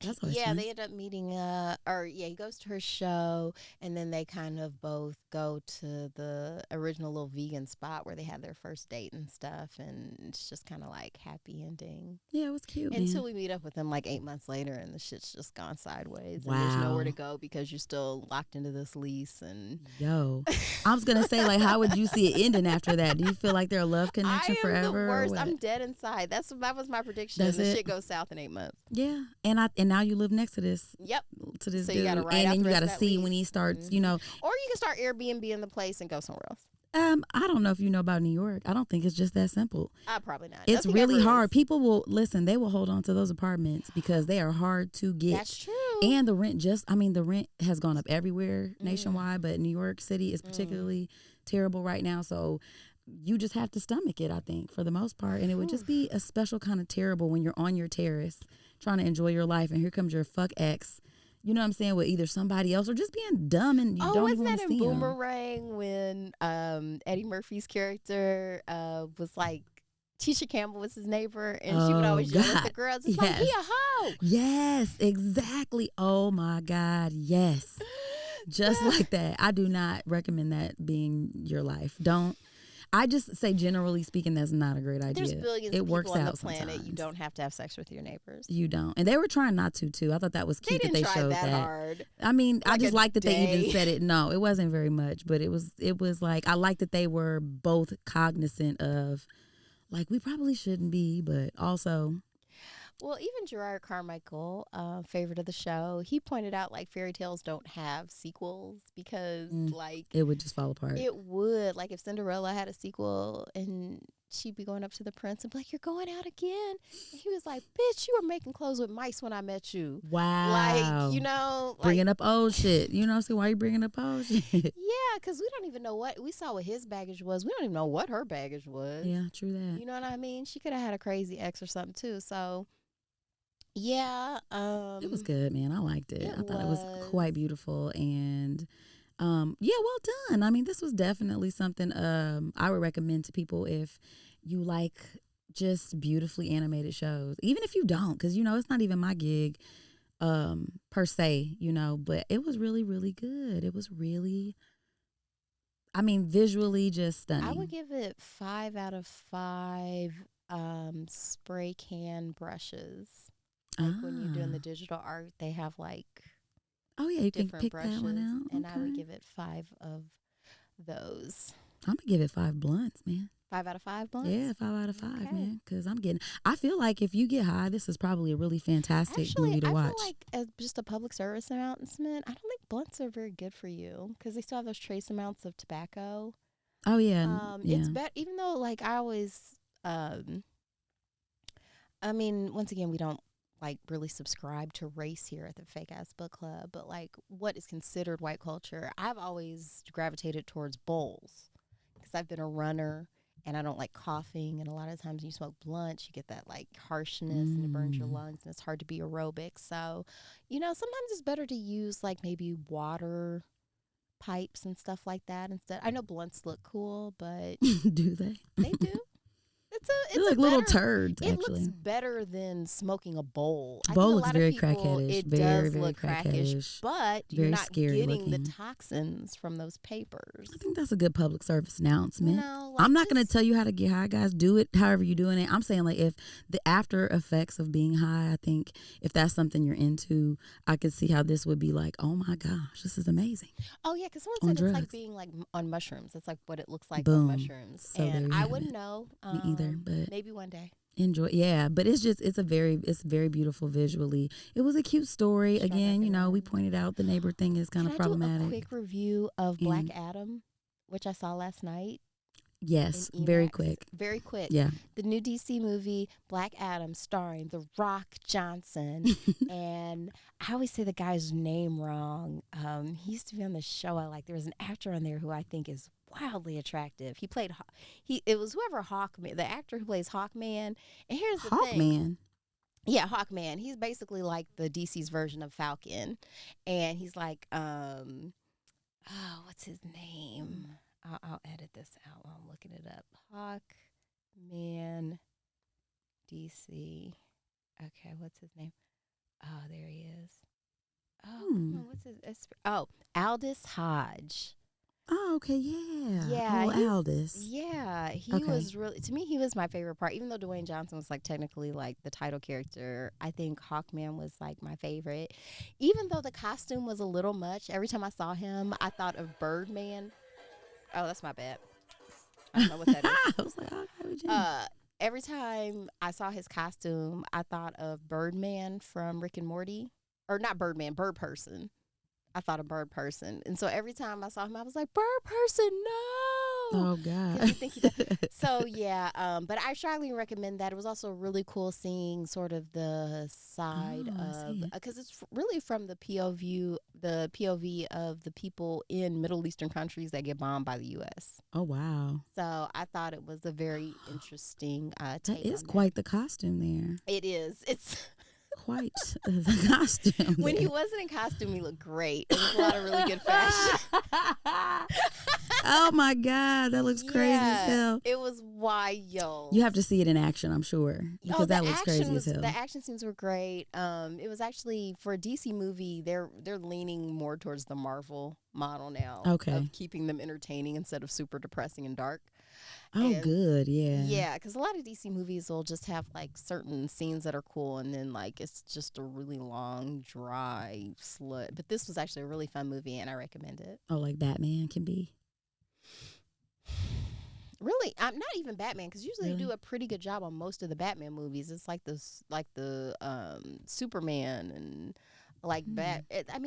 That's always yeah, fun. they end up meeting he goes to her show, and then they kind of both go to the original little vegan spot where they had their first date and stuff, and it's just kind of like happy ending. Yeah, it was cute, Until man. we meet up with them like 8 months later, and the shit's just gone sideways. And there's nowhere to go because you're still locked into this lease. And Yo, I was going to say, like, how would you see it ending after that? Do you feel like they're a love connection I am forever? the or worst. what? I'm dead inside. That was my prediction. That's the it? shit goes south in 8 months. Yeah, and now you live next to this. Yep. To this So dude, you gotta ride and out then the you rest got to of that see lease. when he starts. You Mhm. know, Or you can start Airbnb in the place and go somewhere else. I don't know if you know about New York. I don't think it's just that simple. Probably not. It's Nothing really ever hard. is. People will listen. They will hold on to those apartments because they are hard to get. That's true. And the rent the rent has gone up everywhere nationwide, but New York City is particularly terrible right now. So you just have to stomach it, I think, for the most part. And it would just be a special kind of terrible when you're on your terrace trying to enjoy your life, and here comes your fuck ex. You know what I'm saying? With either somebody else or just being dumb and you don't even wasn't want that to in see him. Boomerang when Eddie Murphy's character was like, Tisha Campbell was his neighbor, and she would always yell at the God. girls. It's like, he a hoe. Yes, exactly. Oh my God, yes. Just like that. I do not recommend that being your life. Don't. I just say, generally speaking, that's not a great idea. There's billions it of works people on out the planet. sometimes. You don't have to have sex with your neighbors. You don't. And they were trying not to, too. I thought that was They cute didn't that they try showed that that. hard. I mean, I Like just a like that they day. even said it. No, it wasn't very much, but it was like, I like that they were both cognizant of, like, we probably shouldn't be, but also. Well, even Gerard Carmichael, favorite of the show, he pointed out, like, fairy tales don't have sequels because, like, it would just fall apart. it would. Like, if Cinderella had a sequel and she'd be going up to the prince and be like, you're going out again? And he was like, bitch, you were making clothes with mice when I met you. Wow. Like, you know. Bringing up old shit. You know, see why you bringing up old shit? Yeah, because we don't even know we saw what his baggage was. We don't even know what her baggage was. Yeah, true that. You know what I mean? She could have had a crazy ex or something, too. So, yeah. It was good, man. I liked it. I thought it was quite beautiful and yeah, well done. I mean, this was definitely something I would recommend to people if you like just beautifully animated shows. Even if you don't, because you know, it's not even my gig per se, you know, but it was really, really good. It was really, I mean, visually just stunning. I would give it 5 out of 5 spray can brushes. Like when you're doing the digital art, they have like you can different pick brushes, that one out. and I would Okay. give it 5 of those. I'm gonna give it 5 blunts, man. 5 out of 5 blunts? Yeah, 5 out of 5, Okay. man. Because I feel like if you get high, this is probably a really fantastic movie to watch. I feel like as just a public service announcement, I don't think blunts are very good for you because they still have those trace amounts of tobacco. Oh yeah, It's better, even though like I always, I mean, once again, we don't like really subscribe to race here at the Fake Ass Book Club, but like what is considered white culture, I've always gravitated towards bowls because I've been a runner and I don't like coughing. And a lot of times when you smoke blunts, you get that like harshness and it burns your lungs and it's hard to be aerobic. So, sometimes it's better to use like maybe water pipes and stuff like that instead. I know blunts look cool, but Do they? they do. It's They're like little turds, It actually. looks better than smoking a bowl. I Bowl think a looks lot very of people, crackheadish. it Very, does very look crackish, but very you're not scary getting the looking. toxins from those papers. I think that's a good public service announcement. Like I'm not going to tell you how to get high, guys. Do it however you're doing it. I'm saying, like, if the after effects of being high, I think if that's something you're into, I could see how this would be like, oh my gosh, this is amazing. Oh, yeah, because someone On said drugs. it's like being like on mushrooms. That's like what it looks like Boom. on mushrooms. So there and you I have wouldn't it. know. Me either, but maybe one day. enjoy. Yeah, but it's very beautiful visually. It was a cute story. Should I Again, we recommend? pointed out the neighbor thing is kind Can of I do a problematic. quick review of Black And- Adam, which I saw last night? Yes, in very IMAX? quick. Very quick. Yeah. The new DC movie, Black Adam, starring The Rock Johnson. And I always say the guy's name wrong. He used to be on the show I like. There was an actor on there who I think is wildly attractive. He played, it was whoever Hawkman, the actor who plays Hawkman. And here's the thing. Hawkman. Yeah, Hawkman. He's basically like the DC's version of Falcon. And he's like, what's his name? I'll edit this out while I'm looking it up. Hawkman, DC. Okay, what's his name? Oh, there he is. Oh, come on, what's his? Aldous Hodge. Oh, okay, yeah. Yeah, Oh, he's- Aldous. Yeah, he Okay. was really, to me, he was my favorite part. Even though Dwayne Johnson was like technically like the title character, I think Hawkman was like my favorite. Even though the costume was a little much, every time I saw him, I thought of Birdman. Oh, that's my bad. I don't know what that is. I was like, okay, Every time I saw his costume, I thought of Birdman from Rick and Morty. Or not Birdman, Bird Person. I thought of Bird Person. And so every time I saw him, I was like, Bird Person, no! oh, 'Cause God. you think he does. So, yeah. But I strongly recommend that. It was also really cool seeing sort of the side Oh, I of, see it. because it's really from the POV of the people in Middle Eastern countries that get bombed by the U.S. Oh, wow. So I thought it was a very interesting That take is on quite the costume there. It is. It's Quite the costume. when he there. wasn't in costume, he looked great. It was a lot of really good fashion. Oh, my God. That looks crazy as hell. It was wild. You have to see it in action, I'm sure, because that looks crazy as hell. The action scenes were great. It was actually, for a DC movie, they're leaning more towards the Marvel model now. Okay. Of keeping them entertaining instead of super depressing and dark. Oh, And- good. Yeah. Yeah, because a lot of DC movies will just have like certain scenes that are cool, and then like it's just a really long, dry slut. But this was actually a really fun movie, and I recommend it. Oh, like Batman can be. Really, I'm not even Batman, because usually they Really? do a pretty good job on most of the Batman movies. It's like the Superman and like I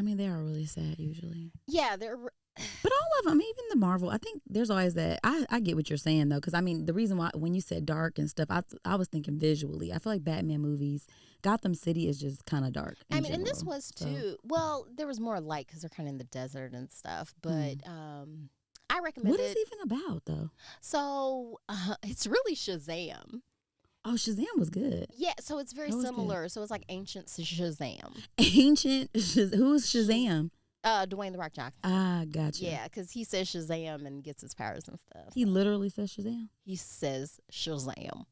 mean, they are really sad usually. yeah, they're. But all of them, even the Marvel, I think there's always that. I get what you're saying, though, because, the reason why, when you said dark and stuff, I was thinking visually. I feel like Batman movies, Gotham City is just kind of dark. I mean, and this general, was so. too. Well, there was more light because they're kind of in the desert and stuff. But I recommend What it. is it even about, though? So it's really Shazam. Oh, Shazam was good. Yeah, so it's very That was good. similar. So it's like ancient Shazam. Ancient, who's Shazam? Dwayne The Rock Johnson. Ah, gotcha. Yeah, because he says Shazam and gets his powers and stuff. He literally says Shazam. He says Shazam.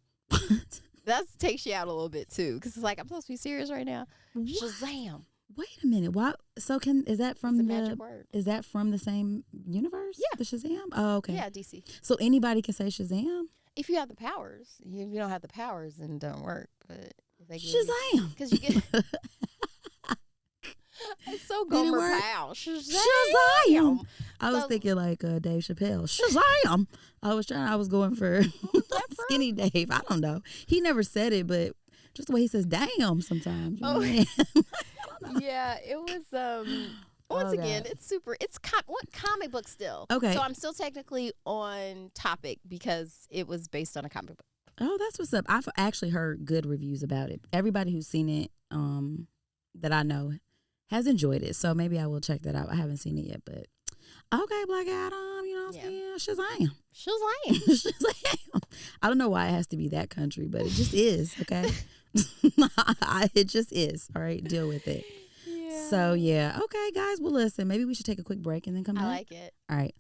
That takes you out a little bit too, because it's like, I'm supposed to be serious right now. What? Shazam. Wait a minute. Why? So is that from It's a the magic word. Is that from the same universe? Yeah. The Shazam. Oh, okay. Yeah, DC. So anybody can say Shazam. If you have the powers. If you don't have the powers, then it don't work. But if they give you, Shazam. because you get. It's so Did it Gomer work? Pyle. Shazam. Shazam. I was So- thinking like Dave Chappelle. Shazam. I was going for Skinny Dave. I don't know. He never said it, but just the way he says "damn" sometimes. You know what I mean? Yeah, it was. Once Oh, again, God. it's super. It's what comic book still. Okay. So I'm still technically on topic because it was based on a comic book. Oh, that's what's up. I've actually heard good reviews about it. Everybody who's seen it, that I know, has enjoyed it. So maybe I will check that out. I haven't seen it yet, but okay, Black Adam. know what I'm Yeah. saying? Shazam. Shazam. Shazam. I don't know why it has to be that country, but it just is, okay? It just is. All right, deal with it. Yeah. So, yeah. Okay, guys. Well, listen, maybe we should take a quick break and then come back. I like it. All right.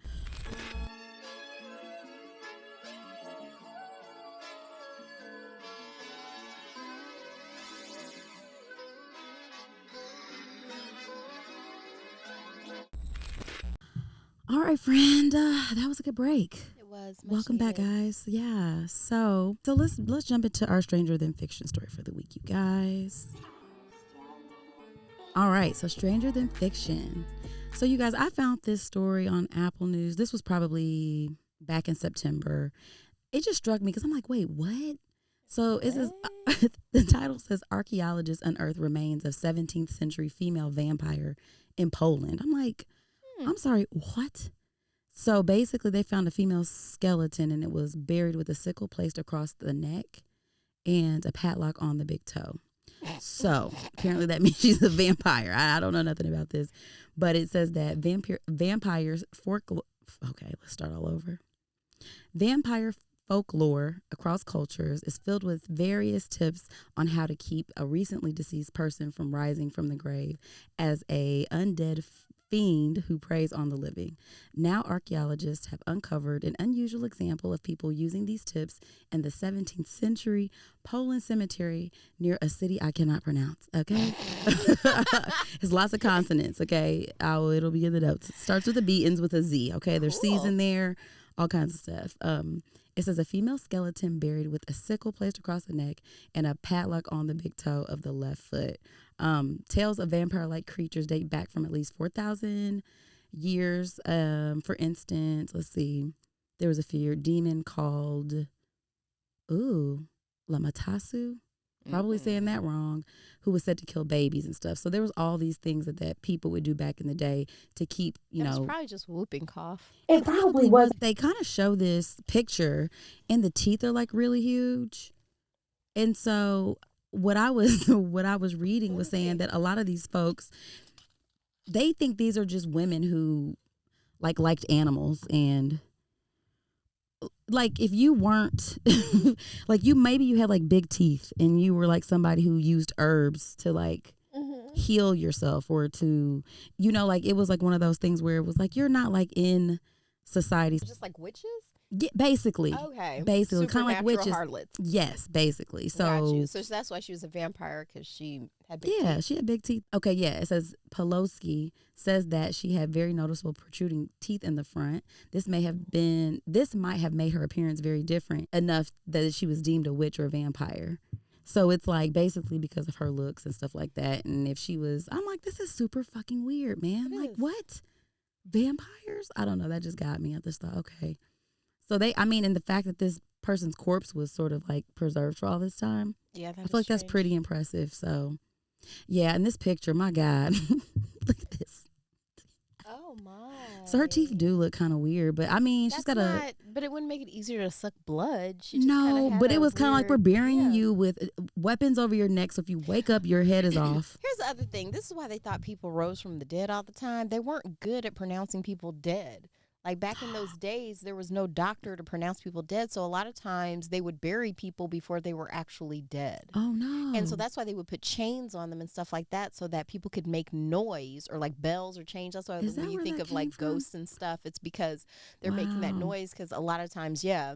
All right, friend. That was a good break. It was. Welcome back, guys. Yeah. So let's jump into our Stranger Than Fiction story for the week, you guys. All right. So Stranger Than Fiction. So you guys, I found this story on Apple News. This was probably back in September. It just struck me because I'm like, wait, what? So it says the title says archaeologists unearth remains of 17th century female vampire in Poland. I'm like, I'm sorry, what? So basically they found a female skeleton and it was buried with a sickle placed across the neck and a padlock on the big toe. So apparently that means she's a vampire. I don't know nothing about this, but it says that vampires okay, let's start all over. Vampire folklore across cultures is filled with various tips on how to keep a recently deceased person from rising from the grave as a undead fiend who preys on the living. Now archaeologists have uncovered an unusual example of people using these tips in the 17th century Poland cemetery near a city I cannot pronounce, okay? It's lots of consonants, okay? It'll be in the notes. It starts with a B, ends with a Z, okay? There's C's in there, all kinds of stuff. It says a female skeleton buried with a sickle placed across the neck and a padlock on the big toe of the left foot. Tales of vampire-like creatures date back from at least 4,000 years. For instance, let's see. There was a fear demon called, Lamatasu. Probably saying that wrong, who was said to kill babies and stuff. So there was all these things that people would do back in the day to keep, It was probably just whooping cough. It probably was. They kind of show this picture and the teeth are like really huge. And so what I was reading was saying that a lot of these folks, they think these are just women who liked animals, and like if you weren't like maybe you had like big teeth and you were like somebody who used herbs to like heal yourself or to like it was like one of those things where it was like you're not like in society, Just like witches? yeah, basically. Okay. Basically, kind of like Supernatural witches. harlots. Yes, basically. Got So you. So that's why she was a vampire, because she had big yeah, teeth. she had big teeth. Okay, yeah. It says Poloski says that she had very noticeable protruding teeth in the front. This might have made her appearance very different enough that she was deemed a witch or a vampire. So it's like basically because of her looks and stuff like that. And if she was, I'm like, this is super fucking weird, man. It Like, is. what? Vampires? I don't know. That just got me. I just thought, okay. So and the fact that this person's corpse was sort of like preserved for all this time, Yeah, I feel like that's pretty impressive. So, yeah, and this picture, my God, look at this. Oh my. So her teeth do look kind of weird, but she's got but it wouldn't make it easier to suck blood. She just no, kinda had but a it was kind of like we're weird- burying yeah. you with weapons over your neck. So if you wake up, your head is off. Here's the other thing. This is why they thought people rose from the dead all the time. They weren't good at pronouncing people dead. Like back in those days, there was no doctor to pronounce people dead. So a lot of times they would bury people before they were actually dead. Oh no! And so that's why they would put chains on them and stuff like that, so that people could make noise or like bells or chains. That's why Is when that you where think that of like came from? ghosts and stuff, it's because they're making that Wow. noise. Because a lot of times, yeah,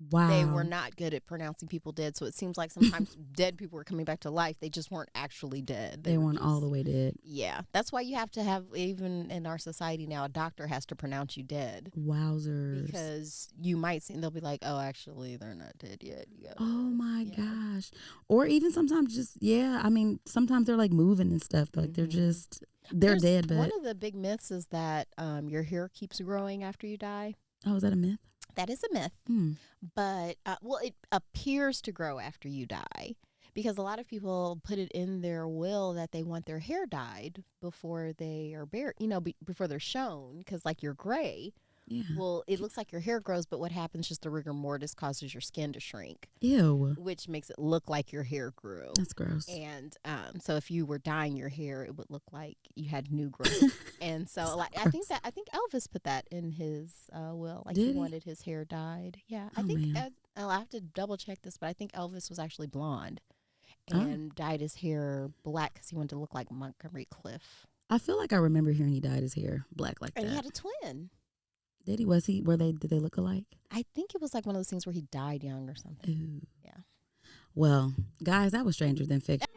Wow. they were not good at pronouncing people dead. So it seems like sometimes dead people were coming back to life. They just weren't actually dead. They were weren't all just- the way dead. Yeah, that's why you have to have, even in our society now, a doctor has to pronounce you dead. Wowzers! Because you might see, and they'll be like, oh, actually, they're not dead yet. You gotta, Oh my yeah. gosh! Or even sometimes just sometimes they're like moving and stuff. Like they're There's- dead. But one of the big myths is that your hair keeps growing after you die. oh, is that a myth? That is a myth, Hmm. but it appears to grow after you die, because a lot of people put it in their will that they want their hair dyed before they are buried. Before they're shown, because like you're gray Yeah. Well, it looks like your hair grows, but what happens, just the rigor mortis causes your skin to shrink, Ew. which makes it look like your hair grew. That's gross. And so if you were dyeing your hair, it would look like you had new growth. And so like I think Elvis put that in his will. Like he wanted his hair dyed. Yeah. I think I'll have to double check this, but I think Elvis was actually blonde and dyed his hair black because he wanted to look like Montgomery Clift. I feel like I remember hearing he dyed his hair black like that. And he had a twin. Did he? Did they look alike? I think it was like one of those things where he died young or something. Ooh. Yeah. Well, guys, that was Stranger Than Fiction.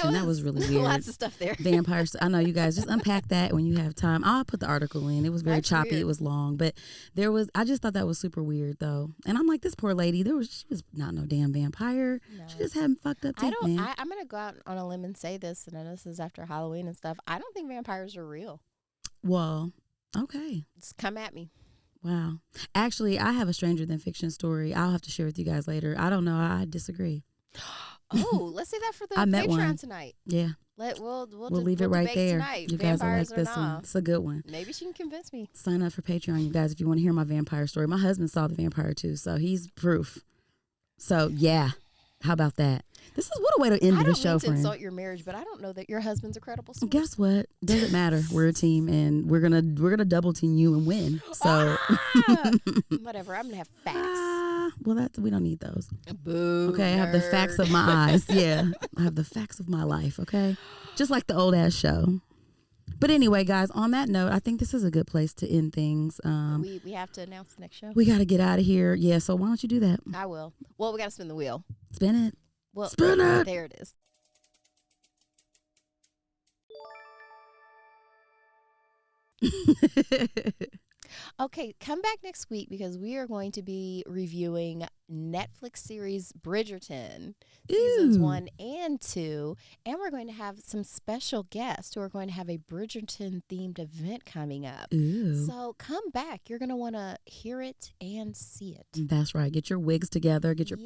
And that was really weird. Lots of stuff there. Vampires. I know, you guys, just unpack that when you have time. I'll put the article in. It was very choppy. Weird. It was long, but I just thought that was super weird though. And I'm like, this poor lady, she was not no damn vampire. No. She just had fucked up teeth, man. I'm going to go out on a limb and say this, and I know this is after Halloween and stuff. I don't think vampires are real. Well, okay. Just come at me. Wow. Actually, I have a Stranger Than Fiction story. I'll have to share with you guys later. I don't know. I disagree. Oh, let's say that for the I met Patreon one tonight. Yeah. We'll leave it right there. Tonight. You guys will like Vampires this one. It's a good one. Maybe she can convince me. Sign up for Patreon, you guys, if you want to hear my vampire story. My husband saw the vampire too, so he's proof. So yeah, how about that? This is what a way to end the show, friend. I don't mean to insult your marriage, but I don't know that your husband's a credible source. Guess what? Doesn't matter. We're a team, and we're gonna double team you and win. So whatever. I'm gonna have facts. Well, we don't need those. Boo. Okay, I have the facts of my eyes. Yeah, I have the facts of my life. Okay, just like the old ass show. But anyway, guys, on that note, I think this is a good place to end things. We have to announce the next show. We got to get out of here. Yeah, so why don't you do that? I will. Well, we got to spin the wheel. Spin it. Well, spin it. There it is. Okay, come back next week because we are going to be reviewing Netflix series Bridgerton, seasons 1 and 2, and we're going to have some special guests who are going to have a Bridgerton-themed event coming up. Ooh. So come back. You're going to want to hear it and see it. That's right. Get your wigs together. Get your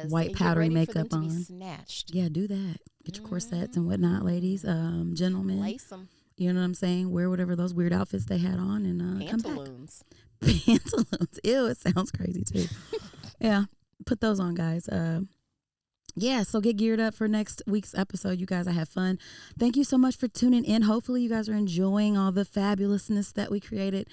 white powdery makeup on. To be snatched. Yeah, do that. Get your corsets and whatnot, ladies, gentlemen. Lace them. You know what I'm saying? Wear whatever those weird outfits they had on and come back. Pantaloons. Ew, it sounds crazy too. Yeah, put those on, guys. Yeah, so get geared up for next week's episode. You guys, I have fun. Thank you so much for tuning in. Hopefully you guys are enjoying all the fabulousness that we created.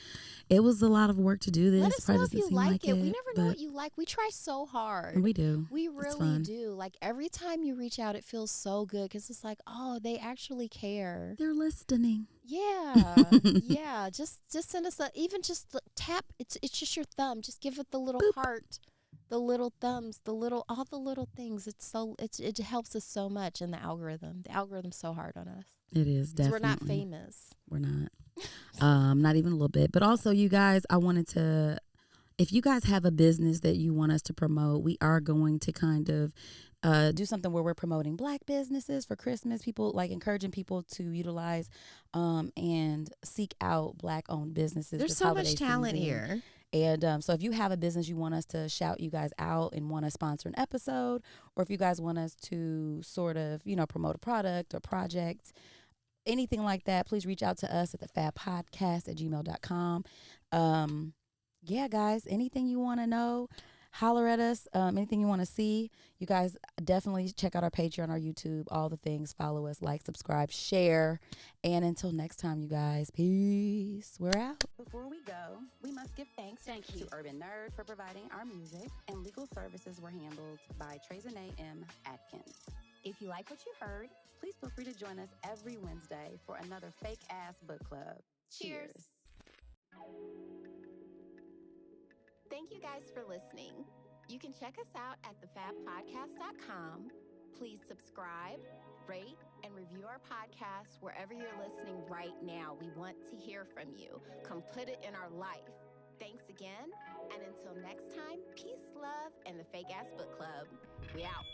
It was a lot of work to do this. Let us know if you like it. We never know what you like. We try so hard. We do. We really do. Like every time you reach out, it feels so good because it's like, oh, they actually care. They're listening. Yeah. Yeah. Just send us even just tap. It's just your thumb. Just give it the little Boop. heart. The little thumbs, all the little things. It helps us so much in the algorithm. The algorithm's so hard on us. It is, definitely. We're not famous. We're not. Not even a little bit. But also, you guys, I wanted to, if you guys have a business that you want us to promote, we are going to kind of do something where we're promoting Black businesses for Christmas. People, like encouraging people to utilize and seek out Black-owned businesses. There's so much talent here. And so if you have a business you want us to shout you guys out and want to sponsor an episode, or if you guys want us to sort of, promote a product or project, anything like that, please reach out to us at thefabpodcast@gmail.com. Yeah, guys, anything you want to know, holler at us. Anything you want to see, you guys definitely check out our Patreon, our YouTube, all the things. Follow us, like, subscribe, share. And until next time, you guys, peace. We're out. Before we go, we must give thanks to Urban Nerd for providing our music, and legal services were handled by Trezanae M. Atkins. If you like what you heard, please feel free to join us every Wednesday for another fake-ass book club. Cheers. Thank you guys for listening. You can check us out at thefabpodcast.com. Please subscribe, rate, and review our podcast wherever you're listening right now. We want to hear from you. Come put it in our life. Thanks again, and until next time, peace, love, and the Fake Ass Book Club. We out.